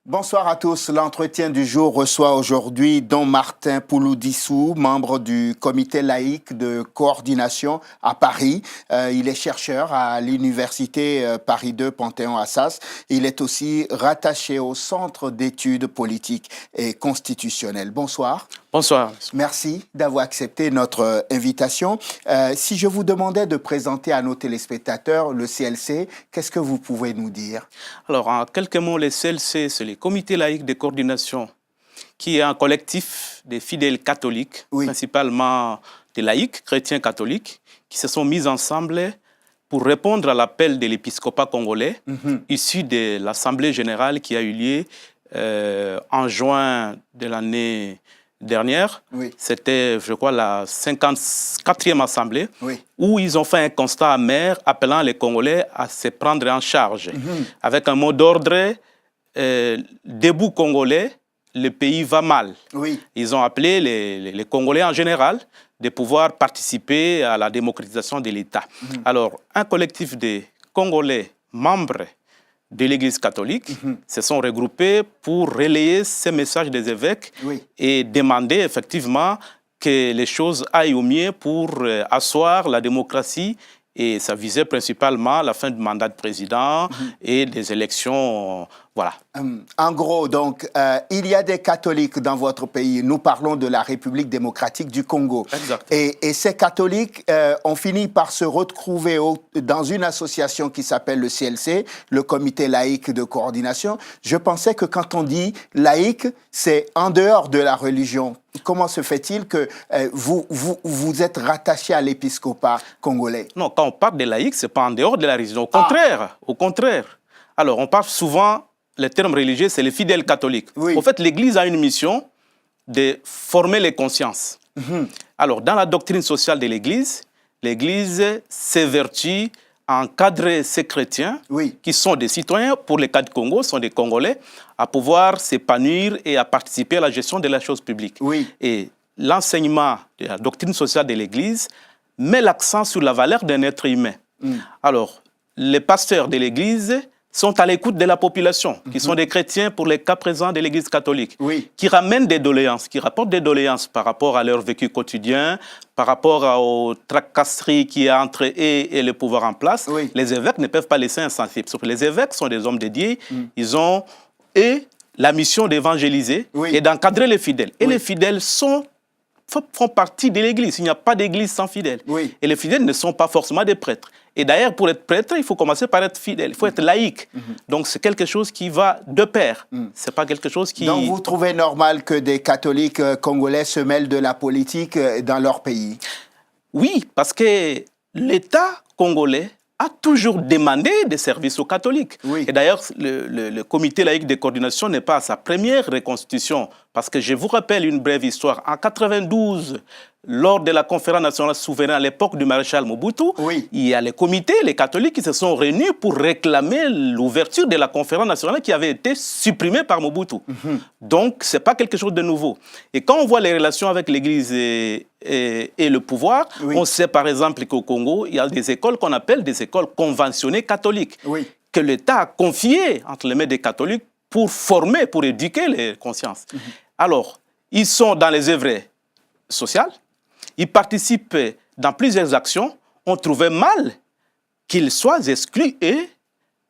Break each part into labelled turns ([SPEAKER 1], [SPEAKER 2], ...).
[SPEAKER 1] Bonsoir à tous. L'entretien du jour reçoit aujourd'hui Don Martin Pouloudissou, membre du comité laïque de coordination à Paris. Il est chercheur à l'université Paris 2 Panthéon-Assas. Il est aussi rattaché au Centre d'études politiques et constitutionnelles. Bonsoir.
[SPEAKER 2] Bonsoir.
[SPEAKER 1] Merci d'avoir accepté notre invitation. Si je vous demandais de présenter à nos téléspectateurs le CLC, qu'est-ce que vous pouvez nous dire?
[SPEAKER 2] Alors, en quelques mots, le CLC, c'est le comité laïque de coordination, qui est un collectif de fidèles catholiques, principalement des laïcs, chrétiens catholiques, qui se sont mis ensemble pour répondre à l'appel de l'épiscopat congolais, issu de l'Assemblée générale qui a eu lieu en juin de l'année dernière. C'était, je crois, la 54e assemblée, où ils ont fait un constat amer appelant les Congolais à se prendre en charge. Avec un mot d'ordre, debout Congolais, le pays va mal. Ils ont appelé les Congolais en général de pouvoir participer à la démocratisation de l'État. Alors, un collectif de Congolais membres de l'Église catholique se sont regroupés pour relayer ces messages des évêques et demander effectivement que les choses aillent au mieux pour asseoir la démocratie. Et ça visait principalement la fin du mandat de président et des élections. Voilà.
[SPEAKER 1] En gros, donc, il y a des catholiques dans votre pays. Nous parlons de la République démocratique du Congo. Et ces catholiques ont fini par se retrouver dans une association qui s'appelle le CLC, le Comité laïque de coordination. Je pensais que quand on dit laïque, c'est en dehors de la religion. Comment se fait-il que vous êtes rattaché à l'épiscopat congolais?
[SPEAKER 2] Non, quand on parle de laïque, ce n'est pas en dehors de la religion. Au contraire, au contraire. Alors, on parle souvent, le terme religieux, c'est les fidèles catholiques. En fait, l'Église a une mission de former les consciences. Alors, dans la doctrine sociale de l'Église s'évertue à encadrer ces chrétiens, qui sont des citoyens, pour le cas du Congo, sont des Congolais, à pouvoir s'épanouir et à participer à la gestion de la chose publique. Et l'enseignement de la doctrine sociale de l'Église met l'accent sur la valeur d'un être humain. Alors, les pasteurs de l'Église sont à l'écoute de la population, qui sont des chrétiens pour les cas présents de l'Église catholique, qui ramènent des doléances, qui rapportent des doléances par rapport à leur vécu quotidien, par rapport aux tracasseries qu'il y a entre eux et le pouvoir en place. Les évêques ne peuvent pas laisser insensibles. Sauf que les évêques sont des hommes dédiés, ils ont la mission d'évangéliser et d'encadrer les fidèles. Et les fidèles font partie de l'Église. Il n'y a pas d'Église sans fidèles. Et les fidèles ne sont pas forcément des prêtres. Et d'ailleurs, pour être prêtre, il faut commencer par être fidèle. Il faut être laïque. Donc, c'est quelque chose qui va de pair. C'est pas quelque chose qui...
[SPEAKER 1] Donc, vous trouvez normal que des catholiques congolais se mêlent de la politique dans leur pays?
[SPEAKER 2] Oui, parce que l'État congolais a toujours demandé des services aux catholiques. Et d'ailleurs, le comité laïque de coordination n'est pas à sa première reconstitution. Parce que je vous rappelle une brève histoire. En 92, lors de la conférence nationale souveraine à l'époque du maréchal Mobutu, il y a les comités, les catholiques qui se sont réunis pour réclamer l'ouverture de la conférence nationale qui avait été supprimée par Mobutu. Donc, ce n'est pas quelque chose de nouveau. Et quand on voit les relations avec l'Église et le pouvoir, on sait par exemple qu'au Congo, il y a des écoles qu'on appelle des écoles conventionnées catholiques, que l'État a confiées entre les mains des catholiques pour former, pour éduquer les consciences. Alors, ils sont dans les œuvres sociales, ils participent dans plusieurs actions. On trouvait mal qu'ils soient exclus et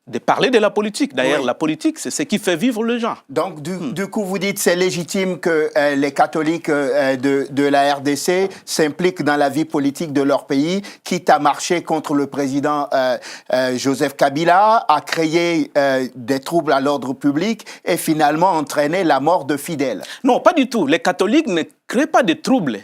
[SPEAKER 2] de parler de la politique. D'ailleurs, la politique, c'est ce qui fait vivre les gens.
[SPEAKER 1] Donc, du coup, vous dites que c'est légitime que les catholiques de la RDC s'impliquent dans la vie politique de leur pays, quitte à marcher contre le président Joseph Kabila, à créer des troubles à l'ordre public et finalement entraîner la mort de fidèles.
[SPEAKER 2] Non, pas du tout. Les catholiques ne créent pas de troubles.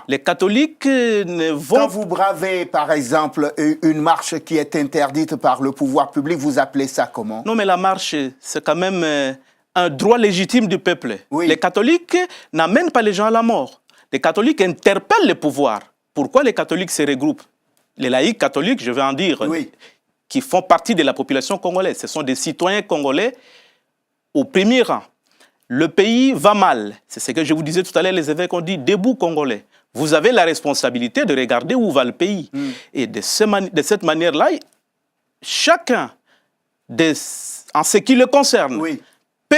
[SPEAKER 2] Les catholiques ne vont...
[SPEAKER 1] Quand vous bravez, par exemple, une marche qui est interdite par le pouvoir public, vous appelez ça comment?
[SPEAKER 2] Non, mais la marche, c'est quand même un droit légitime du peuple. Les catholiques n'amènent pas les gens à la mort. Les catholiques interpellent le pouvoir. Pourquoi les catholiques se regroupent? Les laïcs catholiques, je vais en dire, qui font partie de la population congolaise. Ce sont des citoyens congolais au premier rang. le pays va mal. C'est ce que je vous disais tout à l'heure, les évêques ont dit « Debout Congolais ». Vous avez la responsabilité de regarder où va le pays. Et de cette manière-là, chacun, en ce qui le concerne, peut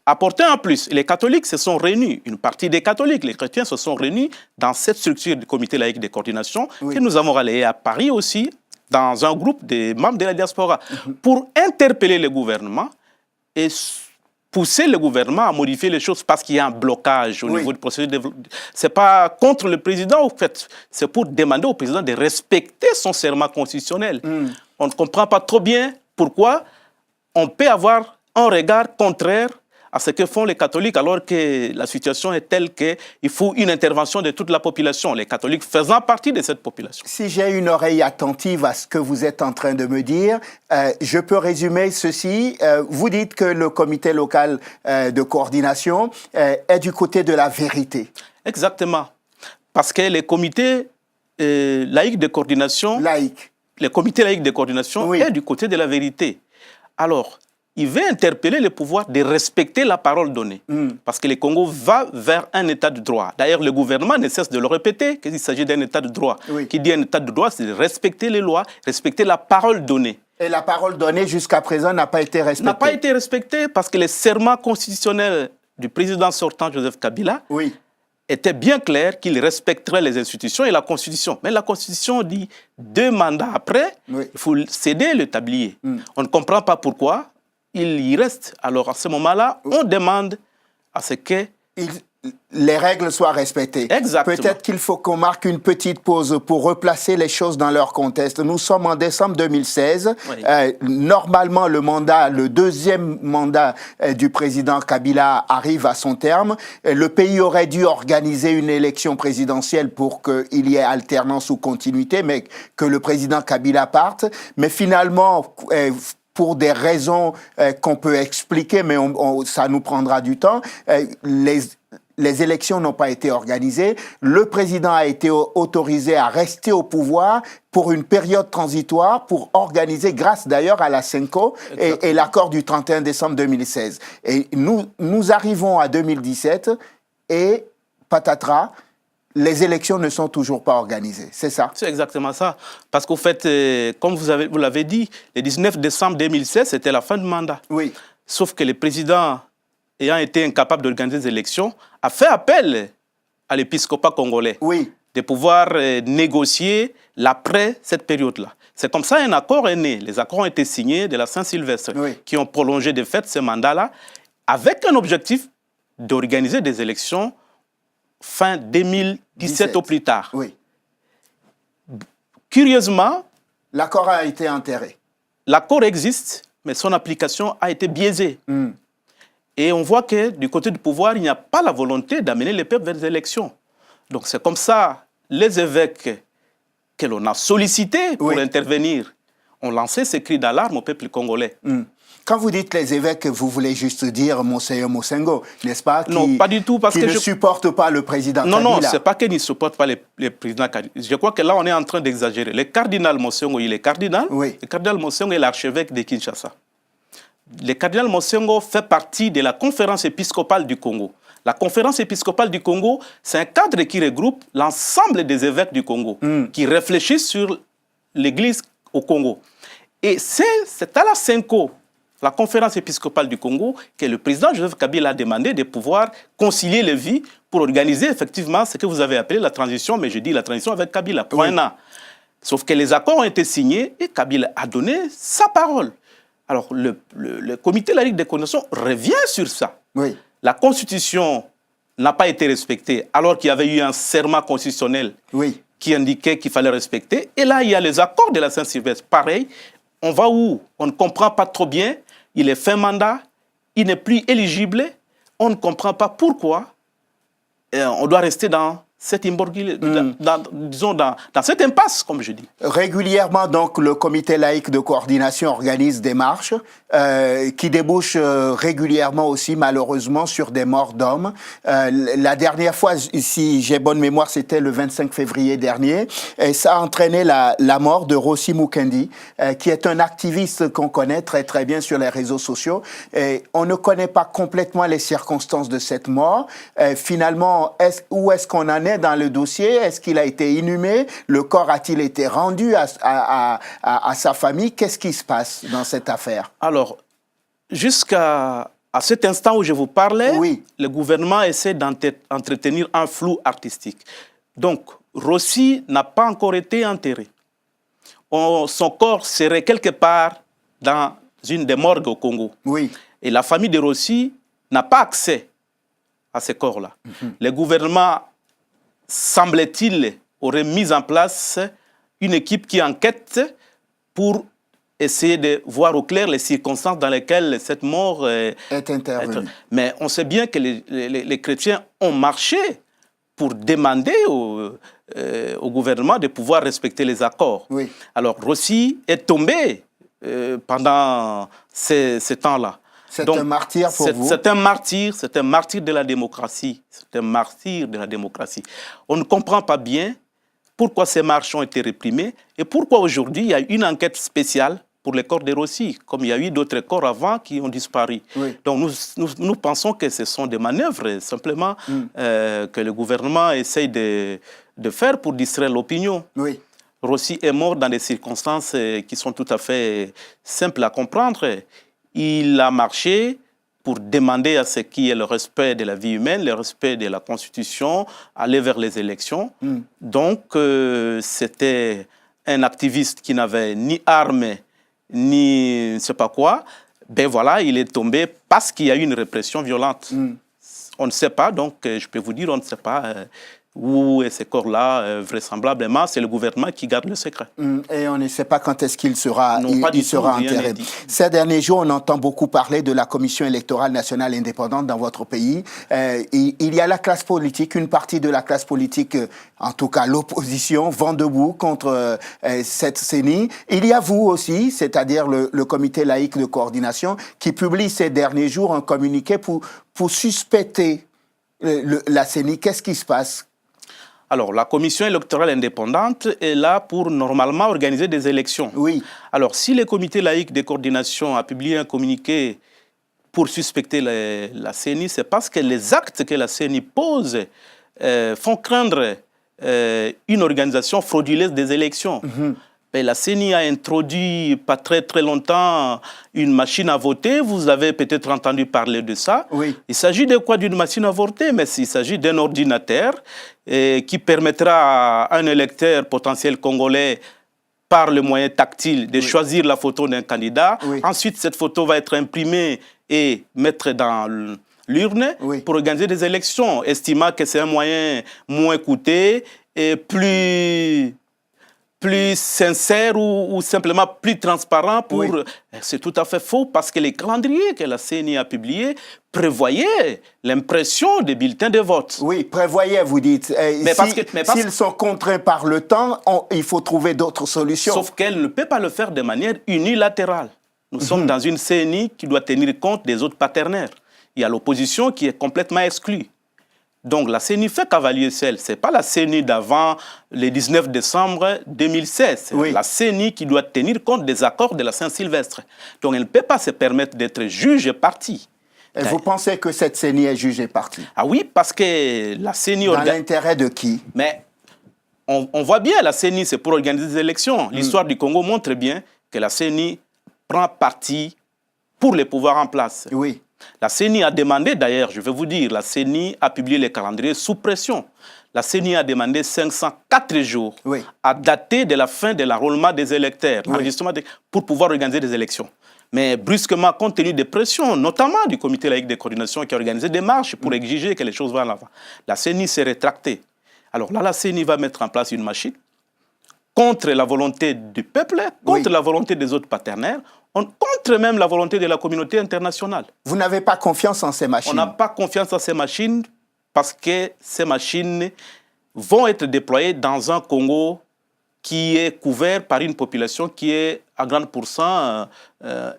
[SPEAKER 2] apporter un plus. Et les catholiques se sont réunis, une partie des catholiques, les chrétiens se sont réunis dans cette structure du comité laïque de coordination que nous avons relayé à Paris aussi, dans un groupe des membres de la diaspora, pour interpeller le gouvernement et pousser le gouvernement à modifier les choses parce qu'il y a un blocage au niveau du processus de développement. Ce n'est pas contre le président, en fait. C'est pour demander au président de respecter son serment constitutionnel. On ne comprend pas trop bien pourquoi on peut avoir un regard contraire à ce que font les catholiques alors que la situation est telle qu'il faut une intervention de toute la population, les catholiques faisant partie de cette population.
[SPEAKER 1] Si j'ai une oreille attentive à ce que vous êtes en train de me dire, je peux résumer ceci. Vous dites que le comité local de coordination est du côté de la vérité.
[SPEAKER 2] Exactement. Parce que les comités laïques de coordination... Le comité laïque de coordination est du côté de la vérité. Alors, il veut interpeller le pouvoir de respecter la parole donnée. Parce que le Congo va vers un état de droit. D'ailleurs, le gouvernement ne cesse de le répéter, qu'il s'agit d'un état de droit. Qui dit un état de droit, c'est de respecter les lois, respecter la parole donnée.
[SPEAKER 1] Et la parole donnée jusqu'à présent n'a pas été respectée.
[SPEAKER 2] N'a pas été respectée parce que le serment constitutionnel du président sortant, Joseph Kabila, était bien clair qu'il respecterait les institutions et la Constitution. Mais la Constitution dit 2 mandats après, il faut céder le tablier. On ne comprend pas pourquoi il y reste. Alors à ce moment-là, on demande à ce que
[SPEAKER 1] les règles soient respectées.
[SPEAKER 2] Exactement.
[SPEAKER 1] Peut-être qu'il faut qu'on marque une petite pause pour replacer les choses dans leur contexte. Nous sommes en décembre 2016. Normalement, le deuxième mandat du président Kabila arrive à son terme. Le pays aurait dû organiser une élection présidentielle pour qu'il y ait alternance ou continuité, mais que le président Kabila parte. Mais finalement, pour des raisons qu'on peut expliquer, mais ça nous prendra du temps, les élections n'ont pas été organisées. Le président a été autorisé à rester au pouvoir pour une période transitoire pour organiser, grâce d'ailleurs à la CENCO et l'accord du 31 décembre 2016. Et nous arrivons à 2017 et patatras, les élections ne sont toujours pas organisées, c'est ça?
[SPEAKER 2] C'est exactement ça. Parce qu'au fait, comme vous l'avez dit, le 19 décembre 2016, c'était la fin du mandat. Sauf que le président, ayant été incapable d'organiser des élections, a fait appel à l'épiscopat congolais de pouvoir négocier l'après cette période-là. C'est comme ça un accord est né. Les accords ont été signés de la Saint-Sylvestre qui ont prolongé de fait ce mandat-là avec un objectif d'organiser des élections fin 2017 au plus tard. Curieusement,
[SPEAKER 1] l'accord a été enterré.
[SPEAKER 2] L'accord existe, mais son application a été biaisée. Et on voit que du côté du pouvoir, il n'y a pas la volonté d'amener les peuples vers les élections. Donc c'est comme ça, les évêques que l'on a sollicités pour intervenir ont lancé ce cri d'alarme au peuple congolais.
[SPEAKER 1] Quand vous dites les évêques, vous voulez juste dire Monseigneur Mosengo, n'est-ce pas?
[SPEAKER 2] Non, pas du tout. Parce que
[SPEAKER 1] ne supporte pas le président Kabila.
[SPEAKER 2] Non, ce n'est pas qu'il ne supporte pas le président Kabila. Je crois que là, on est en train d'exagérer. Le cardinal Mosengo, il est cardinal. Le cardinal Mosengo est l'archevêque de Kinshasa. Le cardinal Mosengo fait partie de la conférence épiscopale du Congo. La conférence épiscopale du Congo, c'est un cadre qui regroupe l'ensemble des évêques du Congo, qui réfléchissent sur l'Église au Congo. Et c'est à la CENCO, la conférence épiscopale du Congo, que le président Joseph Kabila a demandé de pouvoir concilier les vies pour organiser effectivement ce que vous avez appelé la transition, mais je dis la transition avec Kabila, pour un an. Sauf que les accords ont été signés et Kabila a donné sa parole. Alors, le comité laïque de coordination revient sur ça. La Constitution n'a pas été respectée, alors qu'il y avait eu un serment constitutionnel qui indiquait qu'il fallait respecter. Et là, il y a les accords de la Saint-Sylvestre. Pareil, on va où? On ne comprend pas trop bien. Il est fin mandat, il n'est plus éligible. On ne comprend pas pourquoi on doit rester dans cette disons dans cette impasse, comme je dis.
[SPEAKER 1] Régulièrement, donc, le comité laïque de coordination organise des marches qui débouchent régulièrement aussi, malheureusement, sur des morts d'hommes. La dernière fois, si j'ai bonne mémoire, c'était le 25 février dernier, et ça a entraîné la mort de Rossi Mukendi, qui est un activiste qu'on connaît très très bien sur les réseaux sociaux. Et on ne connaît pas complètement les circonstances de cette mort. Finalement, où est-ce qu'on en est dans le dossier? Est-ce qu'il a été inhumé? Le corps a-t-il été rendu à sa famille? Qu'est-ce qui se passe dans cette affaire?
[SPEAKER 2] Alors, jusqu'à cet instant où je vous parlais, oui, le gouvernement essaie d'entretenir un flou artistique. Donc, Rossi n'a pas encore été enterré. Son corps serait quelque part dans une des morgues au Congo.
[SPEAKER 1] Oui.
[SPEAKER 2] Et la famille de Rossi n'a pas accès à ces corps-là. Le gouvernement, semble-t-il, aurait mis en place une équipe qui enquête pour essayer de voir au clair les circonstances dans lesquelles cette mort est intervenue. Mais on sait bien que les chrétiens ont marché pour demander au gouvernement de pouvoir respecter les accords. Oui. Alors Rossi est tombé pendant ces temps-là.
[SPEAKER 1] C'est un martyr pour vous?
[SPEAKER 2] C'est un martyr de la démocratie. C'est un martyr de la démocratie. On ne comprend pas bien pourquoi ces marches ont été réprimées et pourquoi aujourd'hui il y a une enquête spéciale pour les corps de Rossi, comme il y a eu d'autres corps avant qui ont disparu. Oui. Donc nous pensons que ce sont des manœuvres simplement que le gouvernement essaye de faire pour distraire l'opinion. Oui. Rossi est mort dans des circonstances qui sont tout à fait simples à comprendre. Il a marché pour demander à ce qui est le respect de la vie humaine, le respect de la Constitution, aller vers les élections. Donc, c'était un activiste qui n'avait ni armes, ni je ne sais pas quoi. Ben voilà, il est tombé parce qu'il y a eu une répression violente. On ne sait pas, donc je peux vous dire, on ne sait pas où est ce corps-là, vraisemblablement, c'est le gouvernement qui garde le secret.
[SPEAKER 1] Et on ne sait pas quand est-ce qu'il sera, sera enterré. Ces derniers jours, on entend beaucoup parler de la Commission électorale nationale indépendante dans votre pays. Il y a la classe politique, une partie de la classe politique, en tout cas l'opposition, vent debout contre cette CENI. Il y a vous aussi, c'est-à-dire le comité laïque de coordination, qui publie ces derniers jours un communiqué pour suspecter la CENI. Qu'est-ce qui se passe?
[SPEAKER 2] Alors, la commission électorale indépendante est là pour normalement organiser des élections.
[SPEAKER 1] Oui.
[SPEAKER 2] Alors, si le comité laïque de coordination a publié un communiqué pour suspecter la CENI, c'est parce que les actes que la CENI pose font craindre une organisation frauduleuse des élections. Et la CENI a introduit, pas très très longtemps, une machine à voter. Vous avez peut-être entendu parler de ça. Oui. Il s'agit de quoi? D'une machine à voter, mais il s'agit d'un ordinateur qui permettra à un électeur potentiel congolais, par le moyen tactile, de choisir la photo d'un candidat. Oui. Ensuite, cette photo va être imprimée et mettre dans l'urne pour organiser des élections, estimant que c'est un moyen moins coûteux et plus sincère ou simplement plus transparent pour... Oui. C'est tout à fait faux parce que les calendriers que la CENI a publiés prévoyaient l'impression des bulletins de vote.
[SPEAKER 1] Oui, prévoyaient, vous dites. S'ils sont contraints par le temps, il faut trouver d'autres solutions.
[SPEAKER 2] Sauf qu'elle ne peut pas le faire de manière unilatérale. Nous sommes dans une CENI qui doit tenir compte des autres partenaires. Il y a l'opposition qui est complètement exclue. Donc la CENI fait cavalier seul. Ce n'est pas la CENI d'avant le 19 décembre 2016. C'est la CENI qui doit tenir compte des accords de la Saint-Sylvestre. Donc elle ne peut pas se permettre d'être juge et partie.
[SPEAKER 1] Et vous pensez que cette CENI est juge et partie?
[SPEAKER 2] Ah oui, parce que la CENI...
[SPEAKER 1] Dans l'intérêt de qui?
[SPEAKER 2] Mais on voit bien, la CENI, c'est pour organiser des élections. L'histoire du Congo montre bien que la CENI prend parti pour les pouvoirs en place.
[SPEAKER 1] Oui.
[SPEAKER 2] La CENI a demandé, d'ailleurs, je vais vous dire, la CENI a publié les calendriers sous pression. La CENI a demandé 504 jours à dater de la fin de l'enrôlement des électeurs, pour pouvoir organiser des élections. Mais brusquement, compte tenu des pressions, notamment du comité laïque de coordination qui a organisé des marches pour exiger que les choses vont en avant, la CENI s'est rétractée. Alors là, la CENI va mettre en place une machine contre la volonté du peuple, contre la volonté des autres partenaires, contre même la volonté de la communauté internationale.
[SPEAKER 1] Vous n'avez pas confiance en ces machines?
[SPEAKER 2] On n'a pas confiance en ces machines parce que ces machines vont être déployés dans un Congo qui est couvert par une population qui est à grande pourcent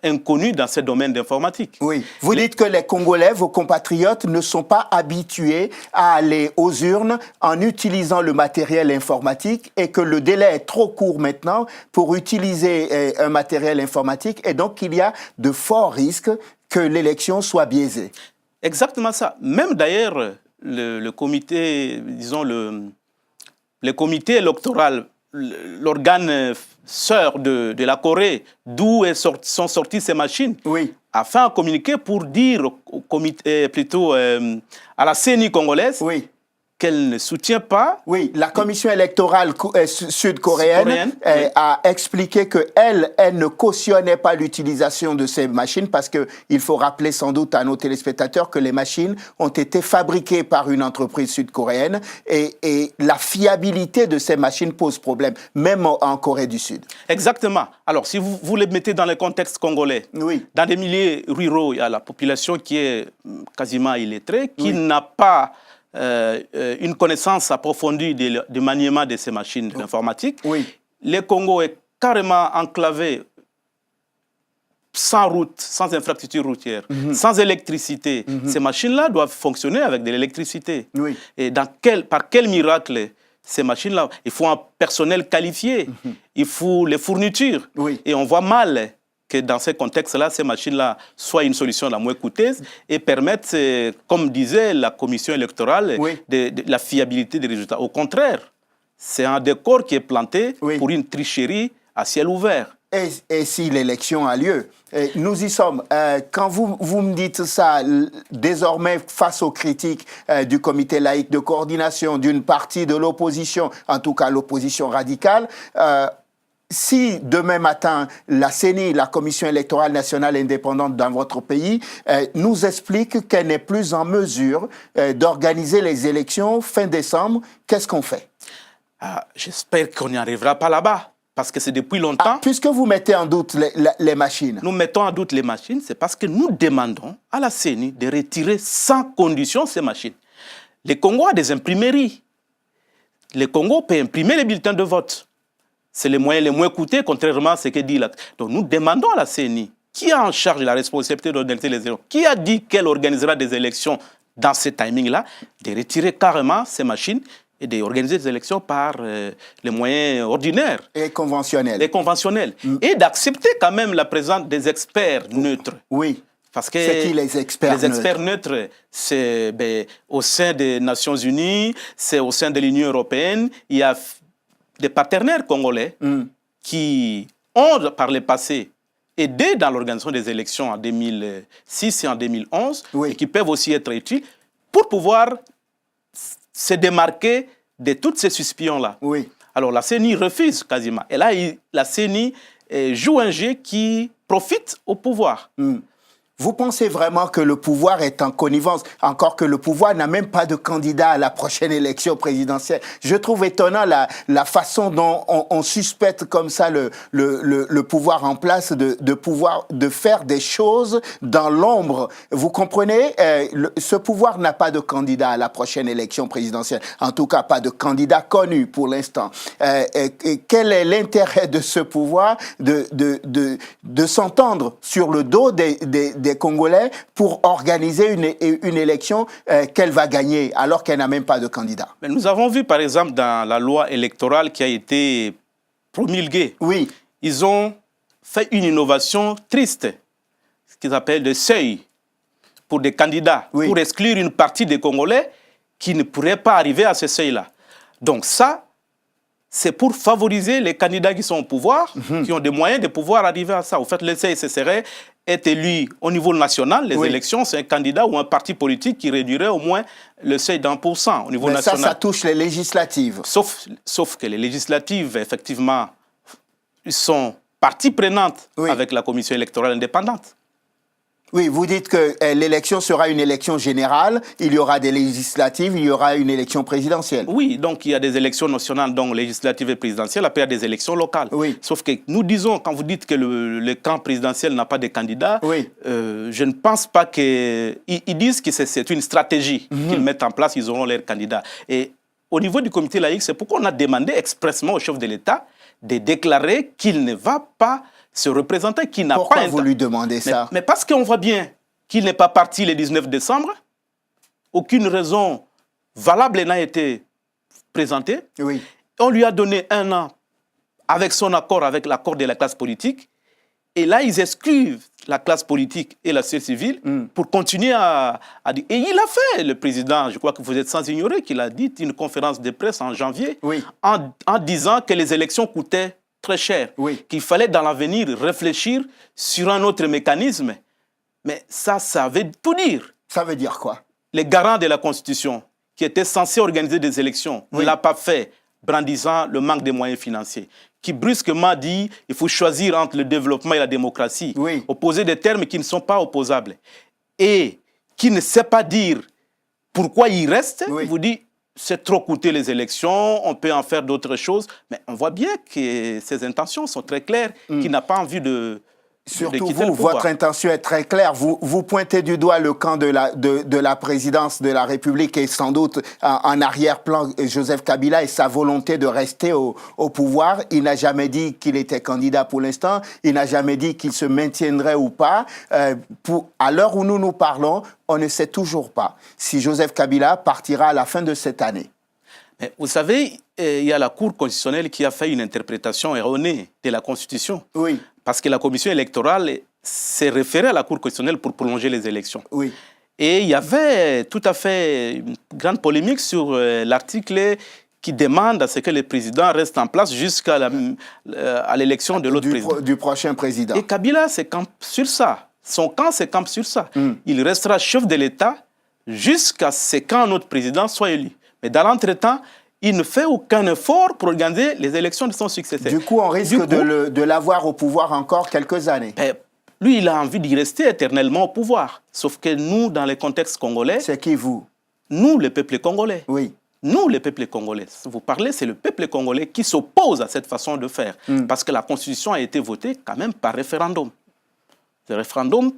[SPEAKER 2] inconnue dans ce domaine d'informatique.
[SPEAKER 1] Oui. Vous dites que les Congolais, vos compatriotes, ne sont pas habitués à aller aux urnes en utilisant le matériel informatique et que le délai est trop court maintenant pour utiliser un matériel informatique et donc qu'il y a de forts risques que l'élection soit biaisée.
[SPEAKER 2] Exactement ça. Même d'ailleurs, le comité, disons, le comité électoral, l'organe sœur de la Corée, d'où sont sorties ces machines,
[SPEAKER 1] oui,
[SPEAKER 2] a fait un communiqué pour dire au comité, plutôt à la CENI congolaise,
[SPEAKER 1] oui,
[SPEAKER 2] qu'elle ne soutient pas.
[SPEAKER 1] Oui, la commission électorale sud-coréenne a expliqué qu'elle ne cautionnait pas l'utilisation de ces machines parce qu'il faut rappeler sans doute à nos téléspectateurs que les machines ont été fabriquées par une entreprise sud-coréenne et la fiabilité de ces machines pose problème, même en Corée du Sud.
[SPEAKER 2] Exactement. Alors, si vous les mettez dans le contexte congolais,
[SPEAKER 1] oui,
[SPEAKER 2] dans des milieux ruraux, il y a la population qui est quasiment illettrée, qui n'a pas une connaissance approfondie du maniement de ces machines informatiques.
[SPEAKER 1] Oui.
[SPEAKER 2] Le Congo est carrément enclavé, sans route, sans infrastructure routière, sans électricité. Ces machines-là doivent fonctionner avec de l'électricité.
[SPEAKER 1] Oui.
[SPEAKER 2] Et par quel miracle ces machines-là? Il faut un personnel qualifié, il faut les fournitures.
[SPEAKER 1] Oui.
[SPEAKER 2] Et on voit mal que dans ce contexte-là, ces machines-là soient une solution la moins coûteuse et permettent, comme disait la commission électorale,
[SPEAKER 1] oui,
[SPEAKER 2] la fiabilité des résultats. Au contraire, c'est un décor qui est planté
[SPEAKER 1] oui,
[SPEAKER 2] pour une tricherie à ciel ouvert.
[SPEAKER 1] Et si l'élection a lieu, nous y sommes. Quand vous me dites ça, désormais face aux critiques du comité laïque de coordination, d'une partie de l'opposition, en tout cas l'opposition radicale, si demain matin, la CENI, la Commission électorale nationale indépendante dans votre pays, nous explique qu'elle n'est plus en mesure d'organiser les élections fin décembre, qu'est-ce qu'on fait?
[SPEAKER 2] J'espère qu'on n'y arrivera pas là-bas, parce que c'est depuis longtemps...
[SPEAKER 1] puisque vous mettez en doute les machines.
[SPEAKER 2] Nous mettons en doute les machines, c'est parce que nous demandons à la CENI de retirer sans condition ces machines. Le Congo a des imprimeries. Le Congo peut imprimer les bulletins de vote. C'est les moyens les moins coûteux, contrairement à ce que dit la... Donc nous demandons à la CENI, qui a en charge la responsabilité d'organiser les élections, qui a dit qu'elle organisera des élections dans ce timing-là, de retirer carrément ces machines et d'organiser des élections par les moyens ordinaires.
[SPEAKER 1] Et conventionnels.
[SPEAKER 2] Et conventionnels. Et d'accepter quand même la présence des experts neutres.
[SPEAKER 1] Oui.
[SPEAKER 2] Parce que
[SPEAKER 1] c'est qui les experts neutres?
[SPEAKER 2] Les experts neutres, c'est au sein des Nations Unies, c'est au sein de l'Union européenne, il y a des partenaires congolais qui ont, par le passé, aidé dans l'organisation des élections en 2006 et en 2011,
[SPEAKER 1] oui,
[SPEAKER 2] et qui peuvent aussi être utiles pour pouvoir se démarquer de tous ces suspicions-là.
[SPEAKER 1] Oui.
[SPEAKER 2] Alors la CENI refuse quasiment. Et là, la CENI joue un jeu qui profite au pouvoir.
[SPEAKER 1] Vous pensez vraiment que le pouvoir est en connivence, encore que le pouvoir n'a même pas de candidat à la prochaine élection présidentielle? Je trouve étonnant la façon dont on suspecte comme ça le pouvoir en place de faire des choses dans l'ombre. Vous comprenez? Ce pouvoir n'a pas de candidat à la prochaine élection présidentielle. En tout cas, pas de candidat connu pour l'instant. Quel est l'intérêt de ce pouvoir de s'entendre sur le dos des Congolais pour organiser une élection qu'elle va gagner alors qu'elle n'a même pas de candidat?
[SPEAKER 2] Mais nous avons vu par exemple dans la loi électorale qui a été promulguée,
[SPEAKER 1] oui,
[SPEAKER 2] ils ont fait une innovation triste, ce qu'ils appellent le seuil pour des candidats, oui, pour exclure une partie des Congolais qui ne pourraient pas arriver à ce seuil-là. Donc ça, c'est pour favoriser les candidats qui sont au pouvoir, qui ont des moyens de pouvoir arriver à ça. Au fait, le seuil, ce serait être élu au niveau national. Les élections, c'est un candidat ou un parti politique qui réduirait au moins le seuil d'1% au niveau national.
[SPEAKER 1] Ça touche les législatives.
[SPEAKER 2] Sauf que les législatives, effectivement, sont partie prenante avec la commission électorale indépendante.
[SPEAKER 1] Oui, vous dites que l'élection sera une élection générale, il y aura des législatives, il y aura une élection présidentielle.
[SPEAKER 2] Oui, donc il y a des élections nationales, donc législatives et présidentielles, après il y a des élections locales.
[SPEAKER 1] Oui.
[SPEAKER 2] Sauf que nous disons, quand vous dites que le camp présidentiel n'a pas de candidat, je ne pense pas que... Ils disent que c'est une stratégie qu'ils mettent en place, ils auront leurs candidats. Et au niveau du comité laïque, c'est pourquoi on a demandé expressément au chef de l'État de déclarer qu'il ne va pas se représenter, qu'il n'a pas...
[SPEAKER 1] Pourquoi vous lui demandez ça?
[SPEAKER 2] Mais parce qu'on voit bien qu'il n'est pas parti le 19 décembre. Aucune raison valable n'a été présentée.
[SPEAKER 1] Oui.
[SPEAKER 2] On lui a donné 1 an avec son accord, avec l'accord de la classe politique. Et là, ils excluent la classe politique et la société civile pour continuer à dire. Et il a fait, le président, je crois que vous êtes sans ignorer, qu'il a dit une conférence de presse en janvier en disant que les élections coûtaient très cher, qu'il fallait dans l'avenir réfléchir sur un autre mécanisme. Mais ça veut tout dire.
[SPEAKER 1] Ça veut dire quoi?
[SPEAKER 2] Les garants de la Constitution, qui étaient censés organiser des élections, ne l'ont pas fait, brandissant le manque de moyens financiers, qui brusquement dit qu'il faut choisir entre le développement et la démocratie, opposer des termes qui ne sont pas opposables, et qui ne sait pas dire pourquoi il reste, il vous dit c'est trop coûteux les élections, on peut en faire d'autres choses, mais on voit bien que ses intentions sont très claires, qu'il n'a pas envie de...
[SPEAKER 1] Surtout vous, votre intention est très claire. Vous pointez du doigt le camp de la présidence de la République et sans doute en arrière-plan Joseph Kabila et sa volonté de rester au pouvoir. Il n'a jamais dit qu'il était candidat pour l'instant. Il n'a jamais dit qu'il se maintiendrait ou pas. À l'heure où nous parlons, on ne sait toujours pas si Joseph Kabila partira à la fin de cette année.
[SPEAKER 2] Mais vous savez, il y a la Cour constitutionnelle qui a fait une interprétation erronée de la Constitution.
[SPEAKER 1] Oui.
[SPEAKER 2] Parce que la commission électorale s'est référée à la Cour constitutionnelle pour prolonger les élections.
[SPEAKER 1] Oui.
[SPEAKER 2] Et il y avait tout à fait une grande polémique sur l'article qui demande à ce que le président reste en place jusqu'à l'élection de l'autre président.
[SPEAKER 1] Du prochain président.
[SPEAKER 2] Et Kabila se campe sur ça. Son camp se campe sur ça. Il restera chef de l'État jusqu'à ce qu'un autre président soit élu. Mais dans l'entretemps, il ne fait aucun effort pour organiser les élections de son successeur.
[SPEAKER 1] Du coup, on risque de l'avoir au pouvoir encore quelques années.
[SPEAKER 2] Lui, il a envie d'y rester éternellement au pouvoir. Sauf que nous, dans le contexte congolais...
[SPEAKER 1] C'est qui, vous?
[SPEAKER 2] Nous, le peuple congolais.
[SPEAKER 1] Oui.
[SPEAKER 2] Nous, le peuple congolais. Vous parlez, c'est le peuple congolais qui s'oppose à cette façon de faire. Parce que la Constitution a été votée quand même par référendum. Le référendum,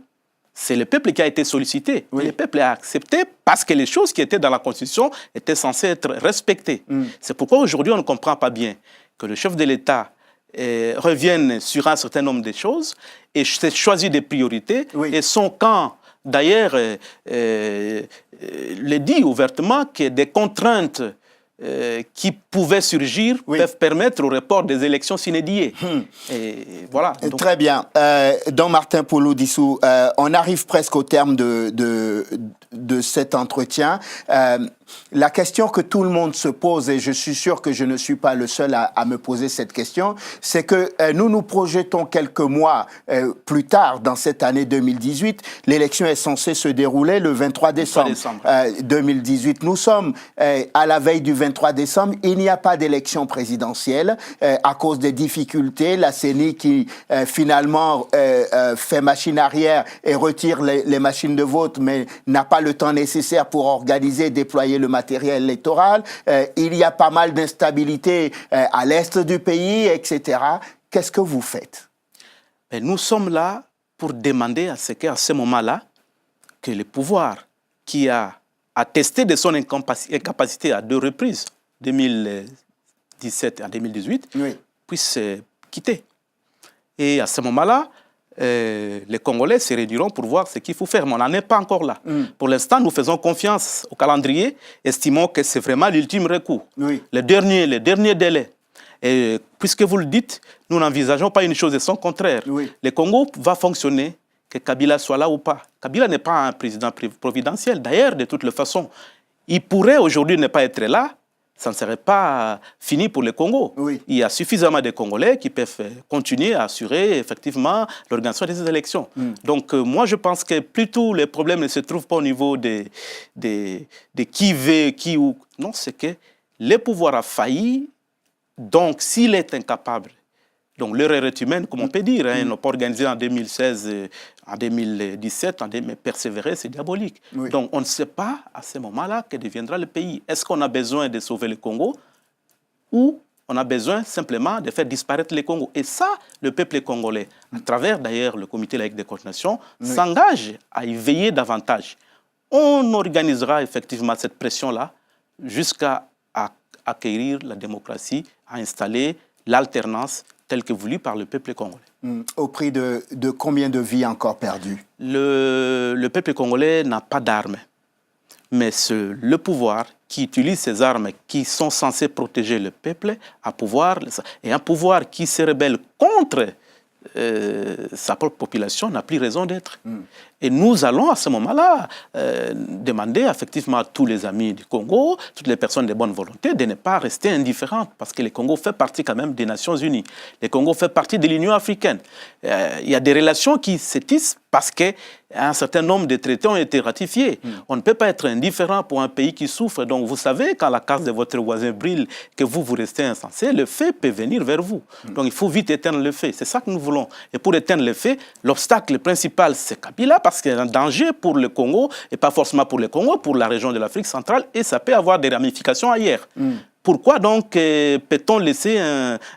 [SPEAKER 2] c'est le peuple qui a été sollicité. Le peuple a accepté parce que les choses qui étaient dans la Constitution étaient censées être respectées. C'est pourquoi aujourd'hui, on ne comprend pas bien que le chef de l'État revienne sur un certain nombre de choses et choisir des priorités. Et son camp, d'ailleurs, le dit ouvertement que des contraintes qui pouvaient surgir peuvent permettre au report des élections s'inédiées. Et voilà. Donc...
[SPEAKER 1] Très bien. Don Martin Pouloudissou, on arrive presque au terme de cet entretien. La question que tout le monde se pose, et je suis sûr que je ne suis pas le seul à me poser cette question, c'est que nous nous projetons quelques mois plus tard dans cette année 2018. L'élection est censée se dérouler le 23 décembre 2018. Nous sommes à la veille du 23 décembre. Il n'y a pas d'élection présidentielle à cause des difficultés. La CENI qui finalement fait machine arrière et retire les machines de vote, mais n'a pas le temps nécessaire pour organiser, déployer le matériel électoral. Il y a pas mal d'instabilité à l'est du pays, etc. Qu'est-ce que vous faites?
[SPEAKER 2] Nous sommes là pour demander à ce qu'à ce moment-là, que le pouvoir qui a attesté de son incapacité à 2 reprises, 2017 et 2018, puisse quitter. Et à ce moment-là, les Congolais se réuniront pour voir ce qu'il faut faire. Mais on n'en est pas encore là. Pour l'instant, nous faisons confiance au calendrier, estimons que c'est vraiment l'ultime recours, le dernier délai. Et puisque vous le dites, nous n'envisageons pas une chose de son contraire. Le Congo va fonctionner, que Kabila soit là ou pas. Kabila n'est pas un président providentiel. D'ailleurs, de toutes les façons, il pourrait aujourd'hui ne pas être là. Ça ne serait pas fini pour le Congo. Il y a suffisamment de Congolais qui peuvent continuer à assurer effectivement l'organisation des élections. Donc moi je pense que plutôt les problèmes ne se trouvent pas au niveau de qui veut, qui ou... Non, c'est que le pouvoir a failli, donc s'il est incapable, donc l'erreur est humaine, comme on peut dire, ils n'ont pas organisé en 2016, en 2017, mais persévérer, c'est diabolique. Donc on ne sait pas à ce moment-là que deviendra le pays. Est-ce qu'on a besoin de sauver le Congo ou on a besoin simplement de faire disparaître le Congo? Et ça, le peuple congolais, à travers d'ailleurs le comité laïque de coordination, s'engage à y veiller davantage. On organisera effectivement cette pression-là jusqu'à acquérir la démocratie, à installer l'alternance telle que voulue par le peuple congolais.
[SPEAKER 1] Au prix de combien de vies encore perdues?
[SPEAKER 2] Le peuple congolais n'a pas d'armes, mais c'est le pouvoir qui utilise ces armes qui sont censées protéger le peuple, et un pouvoir qui se rebelle contre sa propre population n'a plus raison d'être. Et nous allons à ce moment-là demander effectivement à tous les amis du Congo, toutes les personnes de bonne volonté, de ne pas rester indifférentes, parce que le Congo fait partie quand même des Nations Unies. Le Congo fait partie de l'Union africaine. Il y a des relations qui se tissent parce qu'un certain nombre de traités ont été ratifiés. On ne peut pas être indifférent pour un pays qui souffre. Donc vous savez, quand la case de votre voisin brille, que vous restez insensé, le feu peut venir vers vous. Donc il faut vite éteindre le feu. C'est ça que nous voulons. Et pour éteindre le feu, l'obstacle principal, c'est Kabila, parce qu'il y a un danger pour le Congo, et pas forcément pour le Congo, pour la région de l'Afrique centrale, et ça peut avoir des ramifications ailleurs. Pourquoi donc peut-on laisser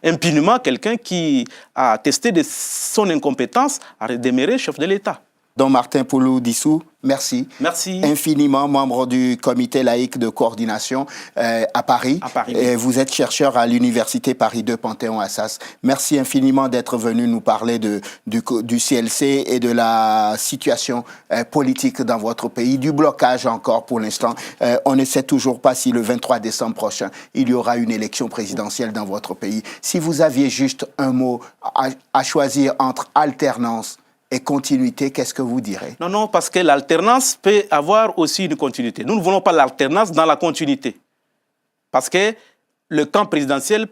[SPEAKER 2] impunément quelqu'un qui a testé de son incompétence à redémarrer chef de l'État?
[SPEAKER 1] Don Martin Poulou-Dissou, merci.
[SPEAKER 2] Merci.
[SPEAKER 1] Infiniment, membre du comité laïque de coordination à Paris. Et vous êtes chercheur à l'université Paris 2 Panthéon-Assas. Merci infiniment d'être venu nous parler du CLC et de la situation politique dans votre pays, du blocage encore pour l'instant. On ne sait toujours pas si le 23 décembre prochain, il y aura une élection présidentielle dans votre pays. Si vous aviez juste un mot à choisir entre alternance et continuité, qu'est-ce que vous direz?
[SPEAKER 2] Non, parce que l'alternance peut avoir aussi une continuité. Nous ne voulons pas l'alternance dans la continuité. Parce que le camp présidentiel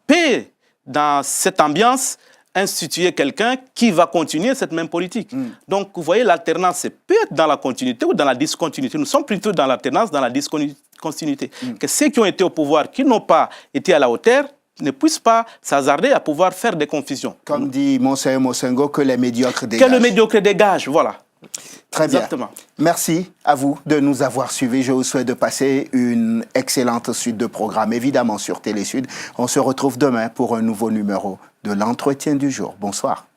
[SPEAKER 2] peut, dans cette ambiance, instituer quelqu'un qui va continuer cette même politique. Donc, vous voyez, l'alternance peut être dans la continuité ou dans la discontinuité. Nous sommes plutôt dans l'alternance, dans la discontinuité. Que ceux qui ont été au pouvoir, qui n'ont pas été à la hauteur, ne puissent pas s'hasarder à pouvoir faire des confusions.
[SPEAKER 1] Comme dit Monseigneur Mosengo, que les médiocres dégagent.
[SPEAKER 2] Que le médiocre dégage, voilà.
[SPEAKER 1] Très bien.
[SPEAKER 2] Exactement.
[SPEAKER 1] Merci à vous de nous avoir suivis. Je vous souhaite de passer une excellente suite de programmes, évidemment sur Télé Sud. On se retrouve demain pour un nouveau numéro de l'Entretien du jour. Bonsoir.